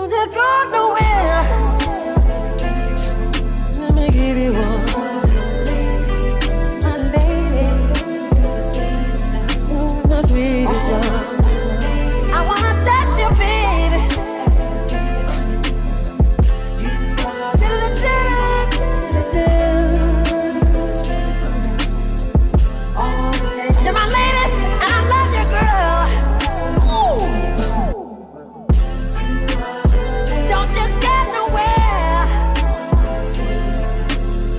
Don't go nowhere. Let me give you one. My lady. Ooh, the sweetest one. I wanna touch you, baby. You're my lady, and I love you, girl. Ooh. Don't you get nowhere.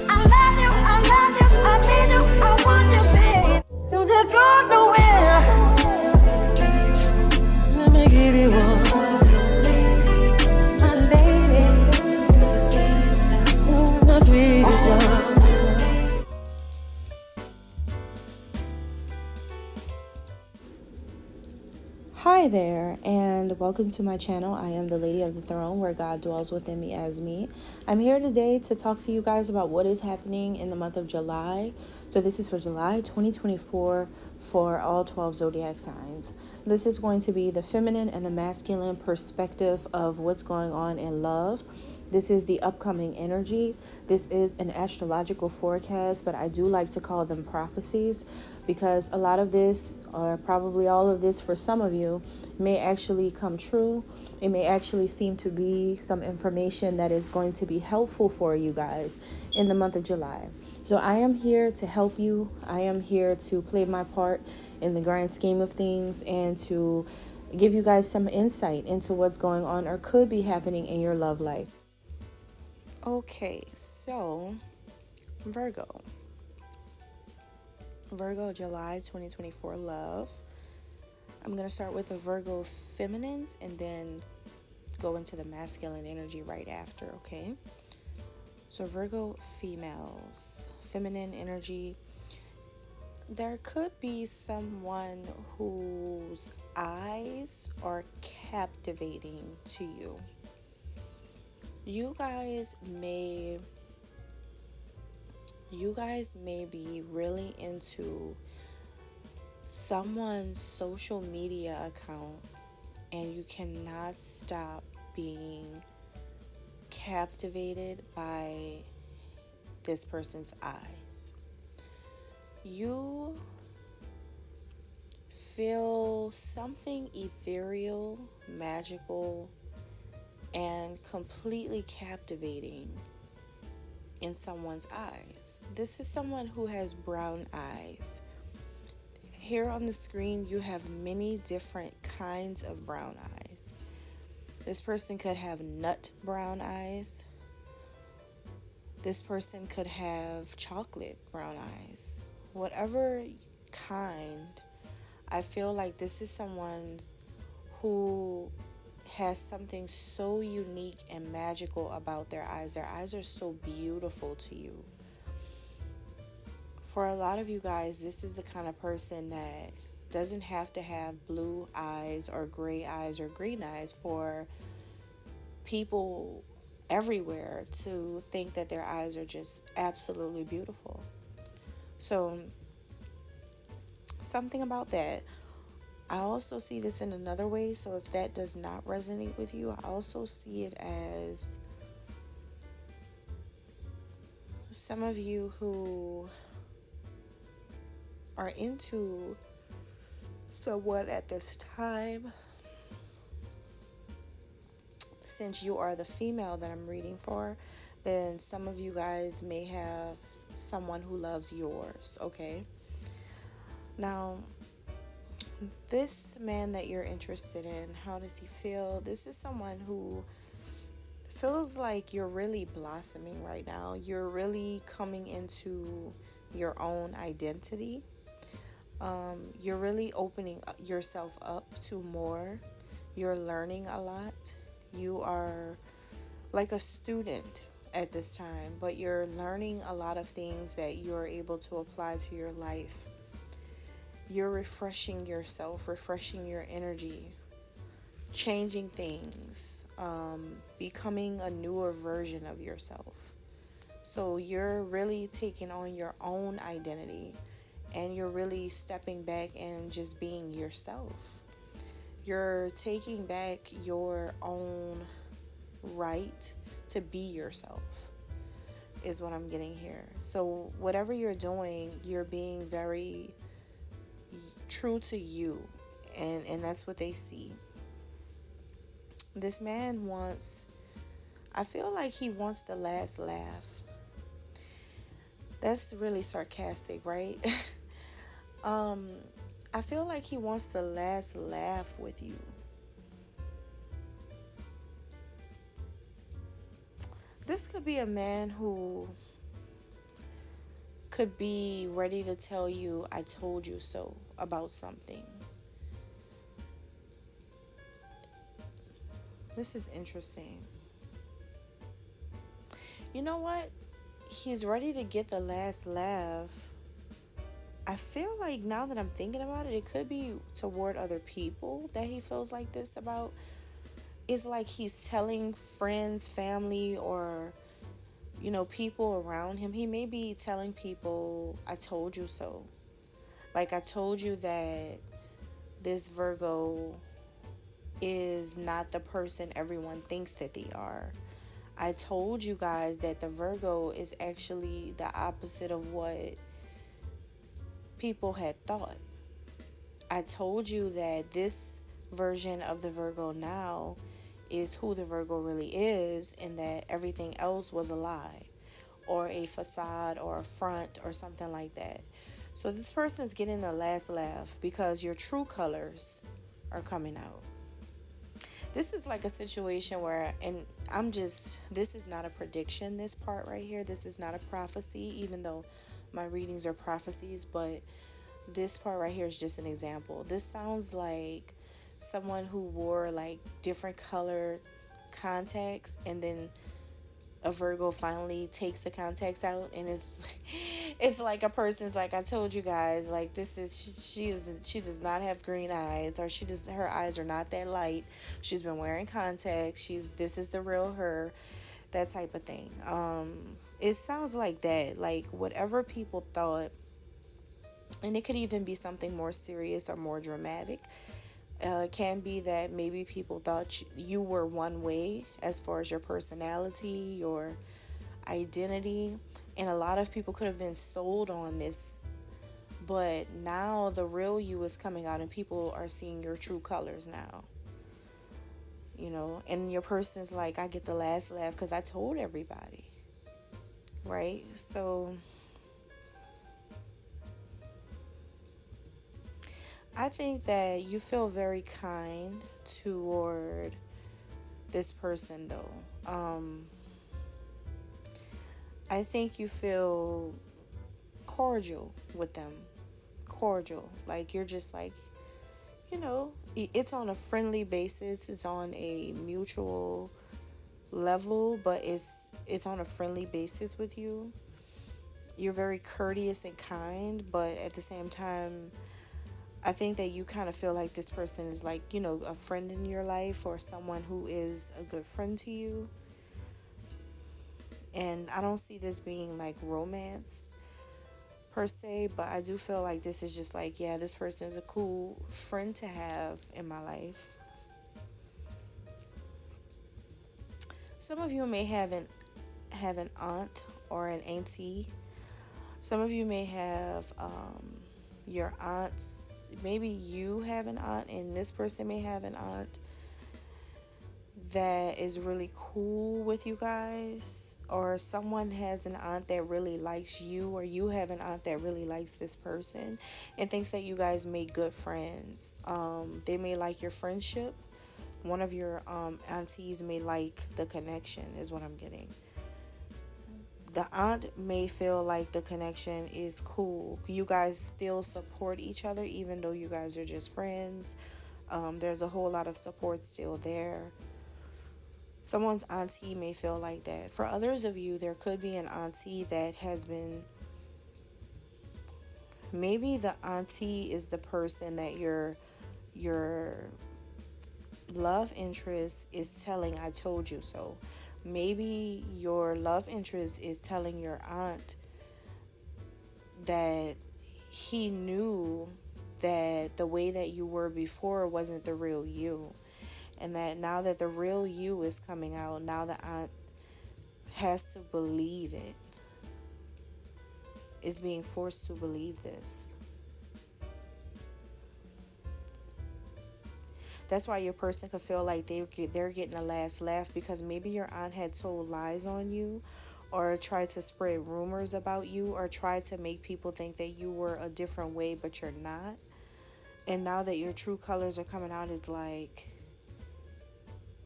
I love you, I need you, I want you, babe. Don't you go nowhere. Let me give you one. My lady. Ooh, the sweetest one. Hi there, and welcome to my channel. I am the Lady of the Throne, where God dwells within me as me. I'm here today to talk to you guys about what is happening in the month of July. So this is for July 2024 for all 12 zodiac signs. This is going to be the feminine and the masculine perspective of what's going on in love. This is the upcoming energy. This is an astrological forecast, but I do like to call them prophecies because a lot of this, or probably all of this for some of you, may actually come true. It may actually seem to be some information that is going to be helpful for you guys in the month of July. So I am here to help you. I am here to play my part in the grand scheme of things and to give you guys some insight into what's going on or could be happening in your love life. Okay, so Virgo July 2024 love. I'm going to start with the Virgo feminines and then go into the masculine energy right after, okay? So Virgo females, feminine energy. There could be someone whose eyes are captivating to you. You guys may be really into someone's social media account and you cannot stop being captivated by this person's eyes. You feel something ethereal, magical, and completely captivating in someone's eyes. This is someone who has brown eyes. Here on the screen, you have many different kinds of brown eyes. This person could have nut brown eyes. This person could have chocolate brown eyes. Whatever kind, I feel like this is someone who has something so unique and magical about their eyes. Their eyes are so beautiful to you. For a lot of you guys, this is the kind of person that doesn't have to have blue eyes or gray eyes or green eyes for people everywhere to think that their eyes are just absolutely beautiful. So, something about that. I also see this in another way, so if that does not resonate with you, I also see it as some of you who are into someone at this time. Since you are the female that I'm reading for, then some of you guys may have someone who loves yours, okay? Now, this man that you're interested in, how does he feel? This is someone who feels like you're really blossoming right now. You're really coming into your own identity. You're really opening yourself up to more. You're learning a lot. You are like a student at this time, but you're learning a lot of things that you're able to apply to your life. You're refreshing yourself, refreshing your energy, changing things, becoming a newer version of yourself. So you're really taking on your own identity and you're really stepping back and just being yourself. You're taking back your own right to be yourself, is what I'm getting here. So whatever you're doing, you're being very true to you, and that's what they see. This man wants, I feel like he wants the last laugh. That's really sarcastic, right? um I feel like he wants the last laugh with you. This could be a man who could be ready to tell you, I told you so, about something. This is interesting. You know what? He's ready to get the last laugh. I feel like now that I'm thinking about it, it could be toward other people that he feels like this about. It's like he's telling friends, family, or, people around him. He may be telling people, I told you so. Like, I told you that this Virgo is not the person everyone thinks that they are. I told you guys that the Virgo is actually the opposite of what people had thought. I told you that this version of the Virgo now is who the Virgo really is, and that everything else was a lie or a facade or a front or something like that. So this person is getting the last laugh because your true colors are coming out. This is like a situation where, and this is not a prediction, this part right here. This is not a prophecy, even though my readings are prophecies, but this part right here is just an example. This sounds like someone who wore like different colored contacts, and then a Virgo finally takes the contacts out, and it's like a person's like, I told you guys, like, this is she does not have green eyes, or her eyes are not that light. She's been wearing contacts. This is the real her, that type of thing. It sounds like that, like whatever people thought, and it could even be something more serious or more dramatic. It can be that maybe people thought you were one way as far as your personality, your identity, and a lot of people could have been sold on this, but now the real you is coming out and people are seeing your true colors now. And your person's like, I get the last laugh because I told everybody, right? So I think that you feel very kind toward this person, though. I think you feel cordial with them. Cordial. Like, you're just like, it's on a friendly basis. It's on a mutual level, but it's on a friendly basis with you. You're very courteous and kind, but at the same time, I think that you kind of feel like this person is like, a friend in your life, or someone who is a good friend to you. And I don't see this being like romance per se, but I do feel like this is just like, yeah, this person is a cool friend to have in my life. Some of you may have an aunt or an auntie. Some of you may have your aunts. Maybe you have an aunt, and this person may have an aunt that is really cool with you guys, or someone has an aunt that really likes you, or you have an aunt that really likes this person and thinks that you guys make good friends. They may like your friendship. One of your aunties may like the connection, is what I'm getting. The aunt may feel like the connection is cool. You guys still support each other even though you guys are just friends. There's a whole lot of support still there. Someone's auntie may feel like that. For others of you, there could be an auntie that has been... Maybe the auntie is the person that your love interest is telling, I told you so. Maybe your love interest is telling your aunt that he knew that the way that you were before wasn't the real you. And that now that the real you is coming out, now the aunt has to believe it, is being forced to believe this. That's why your person could feel like they're getting a last laugh, because maybe your aunt had told lies on you, or tried to spread rumors about you, or tried to make people think that you were a different way but you're not. And now that your true colors are coming out, it's like,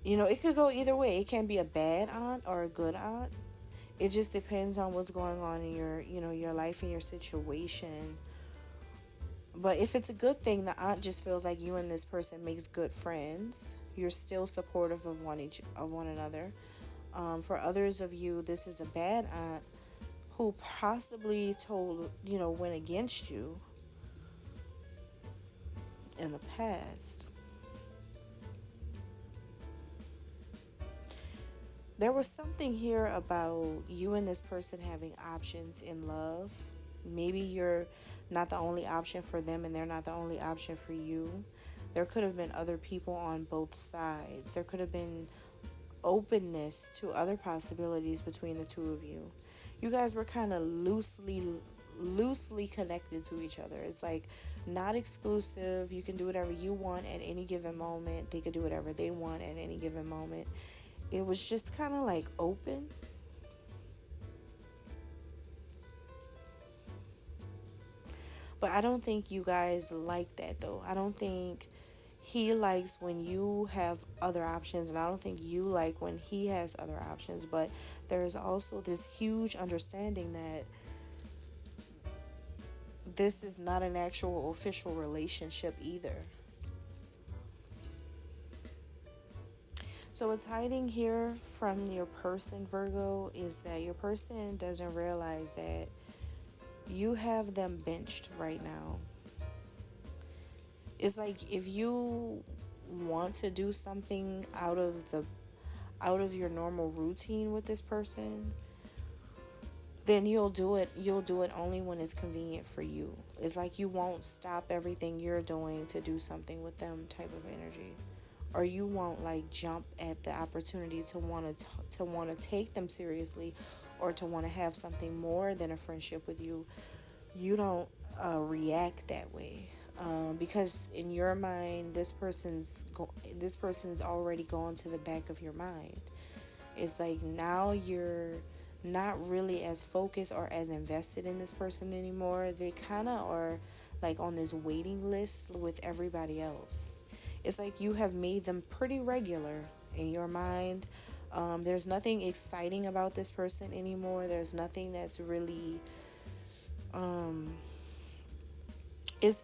it could go either way. It can be a bad aunt or a good aunt. It just depends on what's going on in your life and your situation. But if it's a good thing, the aunt just feels like you and this person makes good friends. You're still supportive of one another. For others of you, this is a bad aunt who possibly went against you in the past. There was something here about you and this person having options in love. Maybe you're not the only option for them and they're not the only option for you. There could have been other people on both sides. There could have been openness to other possibilities between the two of you. You guys were kind of loosely connected to each other. It's like not exclusive. You can do whatever you want at any given moment. They could do whatever they want at any given moment. It was just kind of like open. But I don't think you guys like that, though. I don't think he likes when you have other options, and I don't think you like when he has other options. But there's also this huge understanding that this is not an actual official relationship either. So what's hiding here from your person, Virgo, is that your person doesn't realize that you have them benched right now. It's like if you want to do something out of your normal routine with this person, then you'll do it only when it's convenient for you. It's like you won't stop everything you're doing to do something with them type of energy. Or you won't like jump at the opportunity to want to take them seriously, or to want to have something more than a friendship with you. You don't react that way, because in your mind, this person's already gone to the back of your mind. It's like now you're not really as focused or as invested in this person anymore. They kind of are like on this waiting list with everybody else. It's like you have made them pretty regular in your mind. There's nothing exciting about this person anymore. There's nothing that's really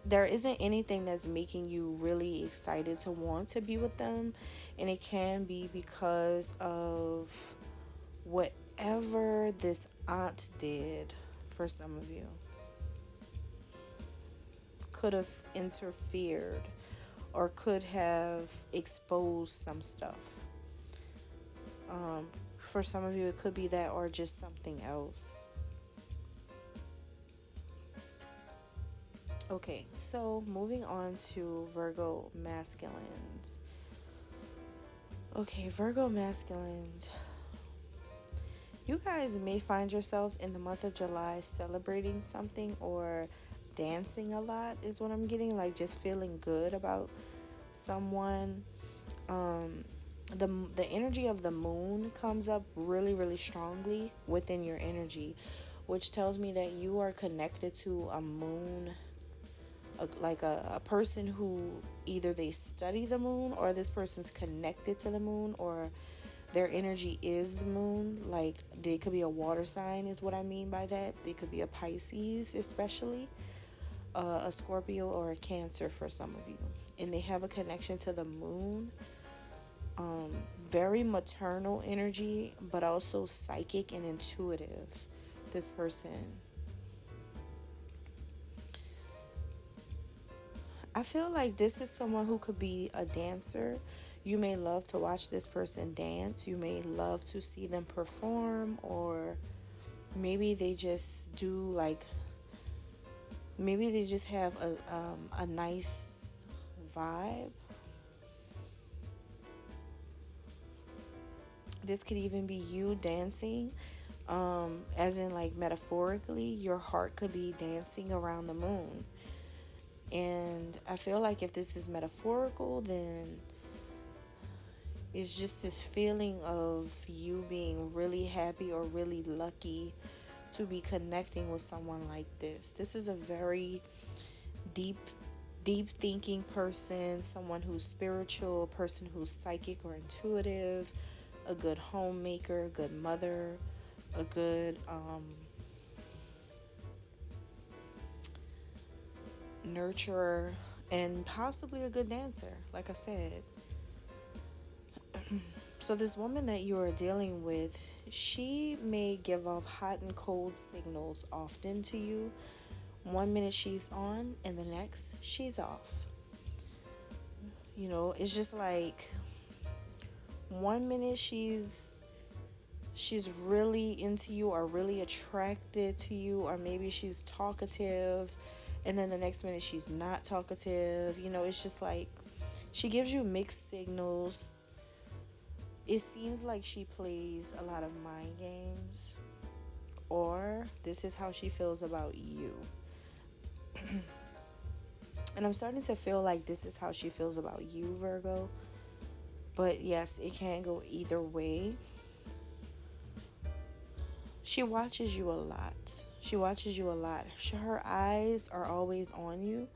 there isn't anything that's making you really excited to want to be with them. And it can be because of whatever this aunt did. For some of you, could have interfered or could have exposed some stuff. For some of you, it could be that, or just something else. Okay, so moving on to Virgo masculines. Okay, Virgo masculines. You guys may find yourselves in the month of July celebrating something or dancing a lot, is what I'm getting. Like just feeling good about someone. The energy of the moon comes up really, really strongly within your energy, which tells me that you are connected to a moon, like a person who either they study the moon, or this person's connected to the moon, or their energy is the moon. Like they could be a water sign, is what I mean by that. They could be a Pisces, especially a Scorpio, or a Cancer for some of you, and they have a connection to the moon. Very maternal energy, but also psychic and intuitive, this person. I feel like this is someone who could be a dancer. You may love to watch this person dance. You may love to see them perform, or maybe they just maybe they just have a nice vibe. This could even be you dancing, as in like metaphorically, your heart could be dancing around the moon. And I feel like if this is metaphorical, then it's just this feeling of you being really happy or really lucky to be connecting with someone like this. This is a very deep deep thinking person, someone who's spiritual, a person who's psychic or intuitive, a good homemaker, a good mother, a good nurturer, and possibly a good dancer, like I said. So, this woman that you are dealing with, she may give off hot and cold signals often to you. One minute she's on, and the next she's off. You know, it's just like one minute she's really into you or really attracted to you, or maybe she's talkative, and then the next minute she's not talkative. You know, it's just like she gives you mixed signals. It seems like she plays a lot of mind games, or this is how she feels about you. And I'm starting to feel like this is how she feels about you, Virgo. But yes, it can go either way. She watches you a lot. She watches you a lot. Her eyes are always on you,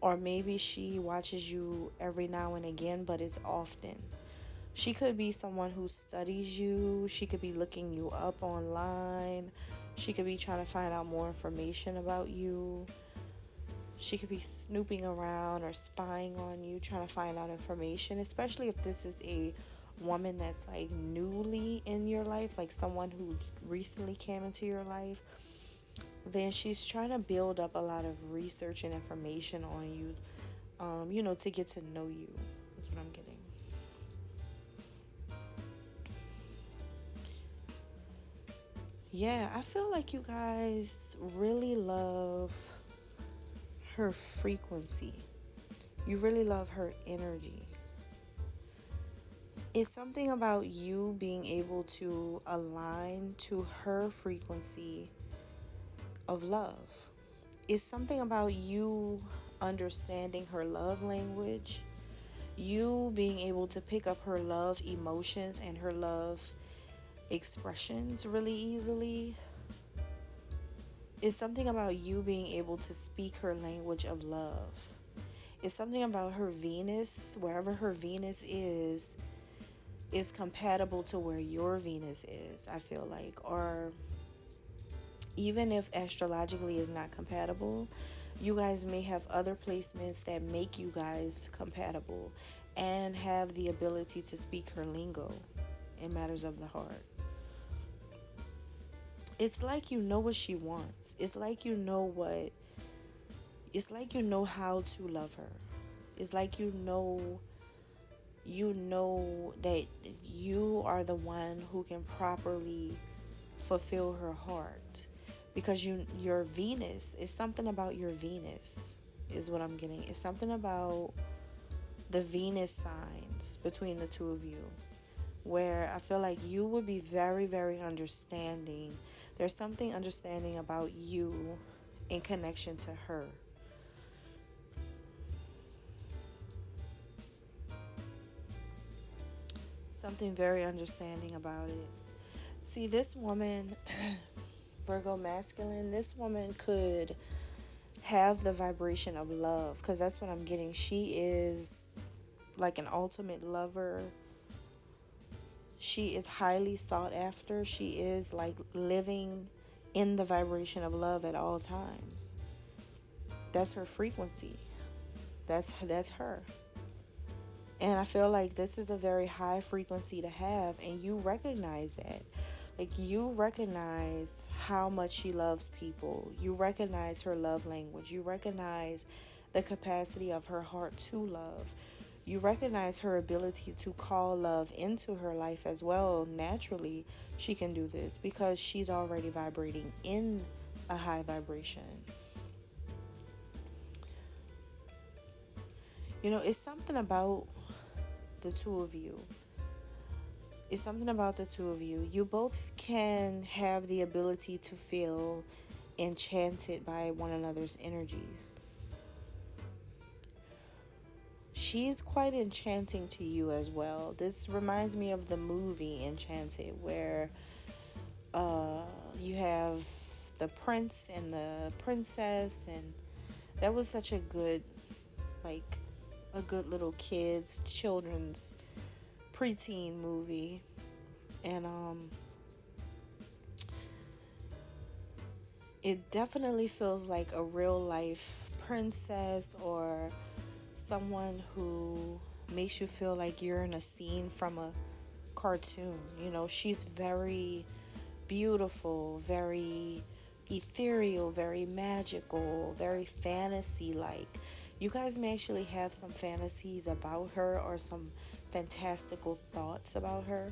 or maybe she watches you every now and again, but it's often. She could be someone who studies you. She could be looking you up online. She could be trying to find out more information about you. She could be snooping around or spying on you, trying to find out information, especially if this is a woman that's like newly in your life, like someone who recently came into your life. Then she's trying to build up a lot of research and information on you, to get to know you, is what I'm getting. Yeah, I feel like you guys really love her frequency. You really love her energy. It's something about you being able to align to her frequency of love. It's something about you understanding her love language, you being able to pick up her love emotions and her love expressions really easily. It's something about you being able to speak her language of love. It's something about her Venus, wherever her Venus is compatible to where your Venus is, I feel like. Or even if astrologically is not compatible, you guys may have other placements that make you guys compatible and have the ability to speak her lingo in matters of the heart. It's like you know what she wants. It's like you know how to love her. It's like you know that you are the one who can properly fulfill her heart, because your Venus is something about your Venus is what I'm getting. It's something about the Venus signs between the two of you, where I feel like you would be very, very understanding. There's something understanding about you in connection to her. Something very understanding about it. See, this woman, Virgo masculine, this woman could have the vibration of love, because that's what I'm getting. She is like an ultimate lover. She is highly sought after. She is like living in the vibration of love at all times. That's her frequency. That's her. And I feel like this is a very high frequency to have, and you recognize that. Like, you recognize how much she loves people. You recognize her love language. You recognize the capacity of her heart to love. You recognize her ability to call love into her life as well. Naturally, she can do this because she's already vibrating in a high vibration. It's something about the two of you. It's something about the two of you. You both can have the ability to feel enchanted by one another's energies. She's quite enchanting to you as well. This reminds me of the movie Enchanted, where you have the prince and the princess, and that was such a good, like, a good little children's preteen movie. And it definitely feels like a real life princess, or someone who makes you feel like you're in a scene from a cartoon. You know, she's very beautiful, very ethereal, very magical, very fantasy like. You guys may actually have some fantasies about her, or some fantastical thoughts about her.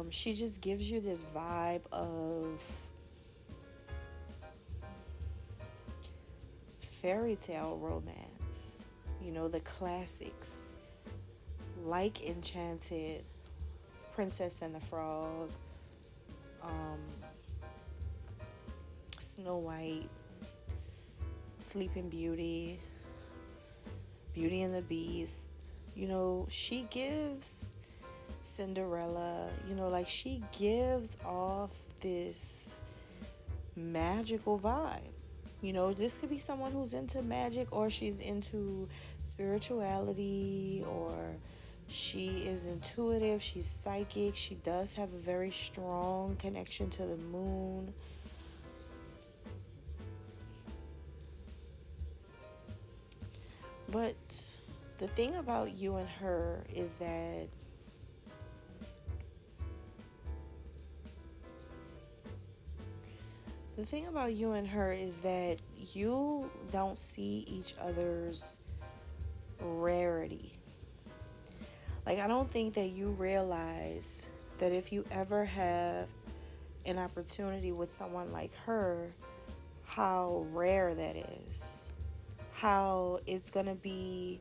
She just gives you this vibe of fairy tale romance. You know, the classics like Enchanted, Princess and the Frog, Snow White, Sleeping Beauty, Beauty and the Beast. You know, she gives Cinderella, you know, like, she gives off this magical vibe. You know, this could be someone who's into magic, or she's into spirituality, or she is intuitive, she's psychic, she does have a very strong connection to the moon. But the thing about you and her is that you don't see each other's rarity. Like, I don't think that you realize that if you ever have an opportunity with someone like her, how rare that is. How it's going to be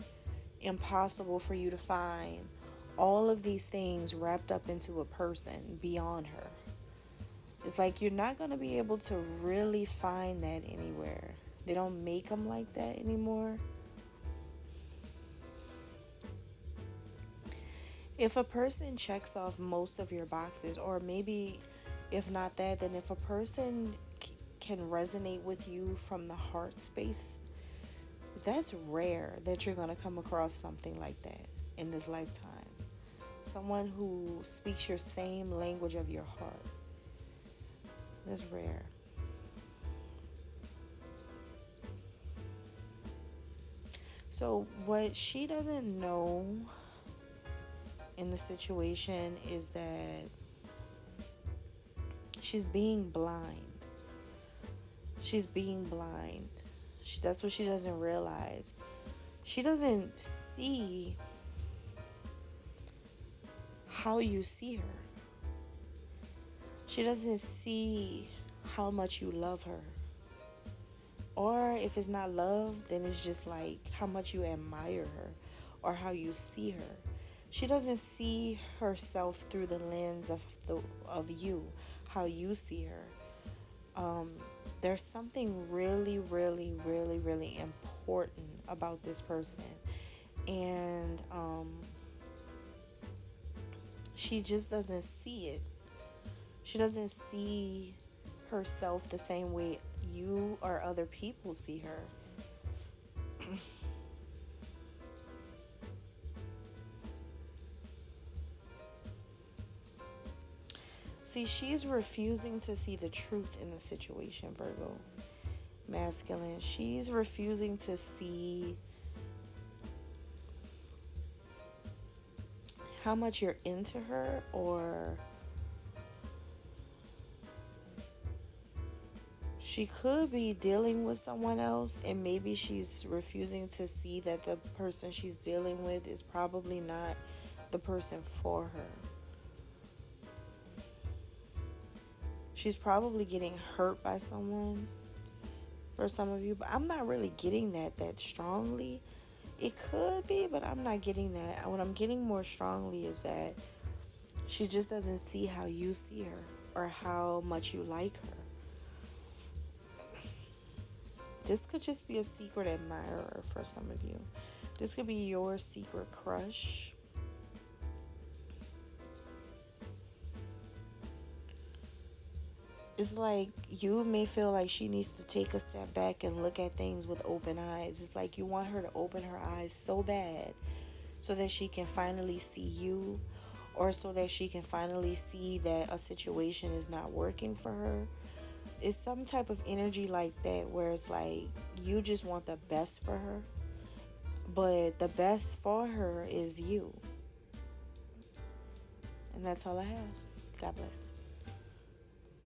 impossible for you to find all of these things wrapped up into a person beyond her. It's like you're not going to be able to really find that anywhere. They don't make them like that anymore. If a person checks off most of your boxes, or maybe if not that, then if a person can resonate with you from the heart space, that's rare that you're going to come across something like that in this lifetime. Someone who speaks your same language of your heart. That's rare. So what she doesn't know in the situation is that she's being blind. She's being blind. That's what she doesn't realize. She doesn't see how you see her. She doesn't see how much you love her. Or if it's not love, then it's just like how much you admire her, or how you see her. She doesn't see herself through the lens of you, how you see her. There's something really, really, really, really important about this person. And she just doesn't see it. She doesn't see herself the same way you or other people see her. See, she's refusing to see the truth in the situation, Virgo. Masculine. She's refusing to see how much you're into her, or she could be dealing with someone else, and maybe she's refusing to see that the person she's dealing with is probably not the person for her. She's probably getting hurt by someone for some of you, but I'm not really getting that strongly. It could be, but I'm not getting that. What I'm getting more strongly is that She just doesn't see how you see her or how much you like her. This could just be a secret admirer for some of you. This could be your secret crush. It's like you may feel like she needs to take a step back and look at things with open eyes. It's like you want her to open her eyes so bad so that she can finally see you, or so that she can finally see that a situation is not working for her. It's some type of energy like that where it's like you just want the best for her, but the best for her is you. And that's all I have. God bless.